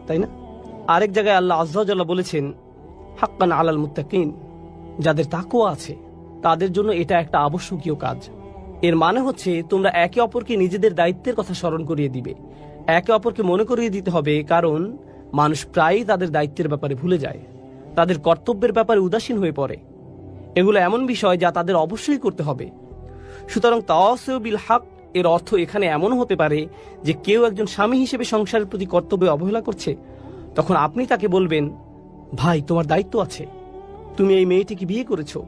তাই না? আরেক জায়গায় আল্লাহ আযজা ওয়া জাল্লা বলেছেন, হাক্কান আলাল মুত্তাকিন, যাদের তাকওয়া আছে তাদের জন্য এটা একটা আবশ্যকীয় কাজ। এর মানে হচ্ছে তোমরা একে অপরকে নিজেদের দায়িত্বের কথা স্মরণ করিয়ে দিবে, একে অপরকে মনে করিয়ে দিতে হবে, কারণ মানুষ প্রায়ই তাদের দায়িত্বের ব্যাপারে ভুলে যায়, তাদের কর্তব্যের ব্যাপারে উদাসীন হয়ে পড়ে। এগুলো এমন বিষয় যা তাদের অবশ্যই করতে হবে। সুতরাং তাওয়াসিউ বিল হক এর অর্থ এখানে এমনও হতে পারে যে কেউ একজন স্বামী হিসেবে সংসারের প্রতি কর্তব্যে অবহেলা করছে, তখন আপনি তাকে বলবেন, ভাই তোমার দায়িত্ব আছে, তুমি এই মেয়েটিকে বিয়ে করেছো,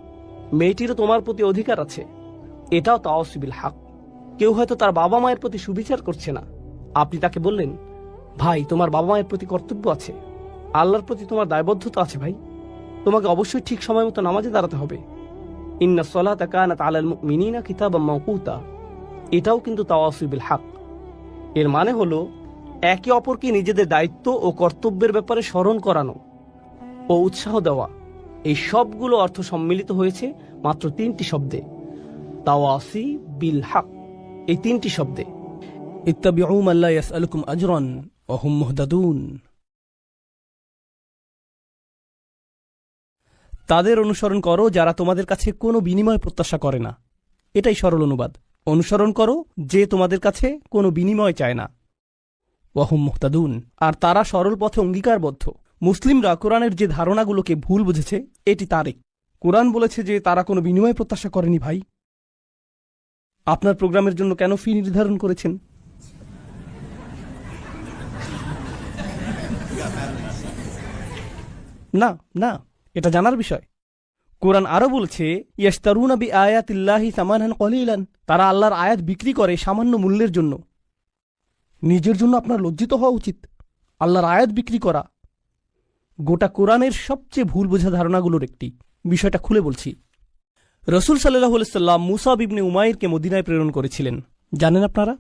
মেয়েটিরও তোমার প্রতি অধিকার আছে। এটাও তাওয়াসিউ বিল হক। কেউ হয়তো তার বাবা মায়ের প্রতি সুবিচার করছে না, আপনি তাকে বললেন, ভাই তোমার বাবা মায়ের প্রতি কর্তব্য আছে, আল্লাহর প্রতি তোমার দায়বদ্ধতা আছে ভাই, তোমাকে অবশ্যই ঠিক সময় মতো নামাজে দাঁড়াতে হবে। ইন্না সলাতা কানাত আলাল মুমিনিনা কিতাবাম মাওকুতা, এটাও কিন্তু তাওয়াসিউ বিল হক। এর মানে হলো একে অপরকে নিজেদের দায়িত্ব ও কর্তব্যের ব্যাপারে স্মরণ করানো ও উৎসাহ দেওয়া। এই সবগুলো অর্থ সম্মিলিত হয়েছে মাত্র 3টি শব্দে, তাওয়াসি বিল হক। এই 3টি শব্দে, ইত্তাবিউ মা লা ইয়াসআলুকুম আজরান ওয়া হুম মুহতাদুন। তাদের অনুসরণ করো যারা তোমাদের কাছে কোনো বিনিময় প্রত্যাশা করে না। এটাই সরল অনুবাদ। অনুসরণ করো যে তোমাদের কাছে কোনো বিনিময় চায় না। ওয়া হুম মুহতাদুন, আর তারা সরল পথে অঙ্গীকারবদ্ধ। মুসলিমরা কোরআনের যে ধারণাগুলোকে ভুল বুঝেছে এটি তারেক। কোরআন বলেছে যে তারা কোনো বিনিময় প্রত্যাশা করেনি। ভাই, আপনার প্রোগ্রামের জন্য কেন ফি নির্ধারণ করেছেন? না না, এটা জানার বিষয়। কোরআন আরো বলছে, ইয়াশতারুনা বিআয়াতিল্লাহি সামানান কলিলান, তারা আল্লাহর আয়াত বিক্রি করে সামান্য মূল্যের জন্য। নিজের জন্য আপনার লজ্জিত হওয়া উচিত। আল্লাহর আয়াত বিক্রি করা গোটা কোরআনের সবচেয়ে ভুল বোঝা ধারণাগুলোর একটি। বিষয়টা খুলে বলছি। রসুল সাল্লাল্লাহু আলাইহি সাল্লাম মুসাব ইবনে উমাইরকে মদিনায় প্রেরণ করেছিলেন। জানেন আপনারা,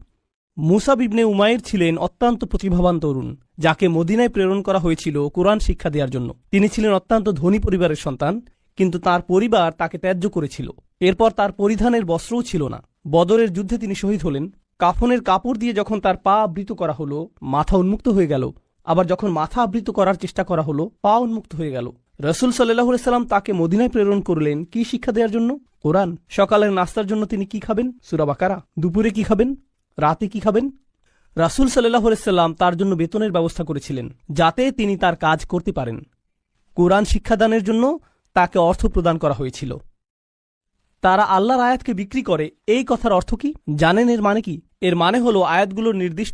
মুসাব ইবনে উমাইর ছিলেন অত্যন্ত প্রতিভাবান তরুণ, যাকে মদিনায় প্রেরণ করা হয়েছিল কোরআন শিক্ষা দেওয়ার জন্য। তিনি ছিলেন অত্যন্ত ধনী পরিবারের সন্তান, কিন্তু তার পরিবার তাকে ত্যায্য করেছিল। এরপর তার পরিধানের বস্ত্রও ছিল না। বদরের যুদ্ধে তিনি শহীদ হলেন। কাফনের কাপড় দিয়ে যখন তার পা আবৃত করা হলো, মাথা উন্মুক্ত হয়ে গেল। আবার যখন মাথা আবৃত করার চেষ্টা করা হলো, পা উন্মুক্ত হয়ে গেল। রসুল সাল্লাল্লাহু আলাইহি সাল্লাম তাকে মদিনায় প্রেরণ করলেন কি শিক্ষা দেওয়ার জন্য? কোরআন। সকালের নাস্তার জন্য তিনি কি খাবেন? সূরা বাকারা। দুপুরে কি খাবেন? রাতে কি খাবেন? রাসূল সাল্লাল্লাহু আলাইহি সাল্লাম তার জন্য বেতনের ব্যবস্থা করেছিলেন, যাতে তিনি তার কাজ করতে পারেন। কোরআন শিক্ষাদানের জন্য তাকে অর্থ প্রদান করা হয়েছিল। তারা আল্লাহর আয়াতকে বিক্রি করে, এই কথার অর্থ কি জানেন? এর মানে কি? এর মানে হলো আয়াতগুলোর নির্দিষ্ট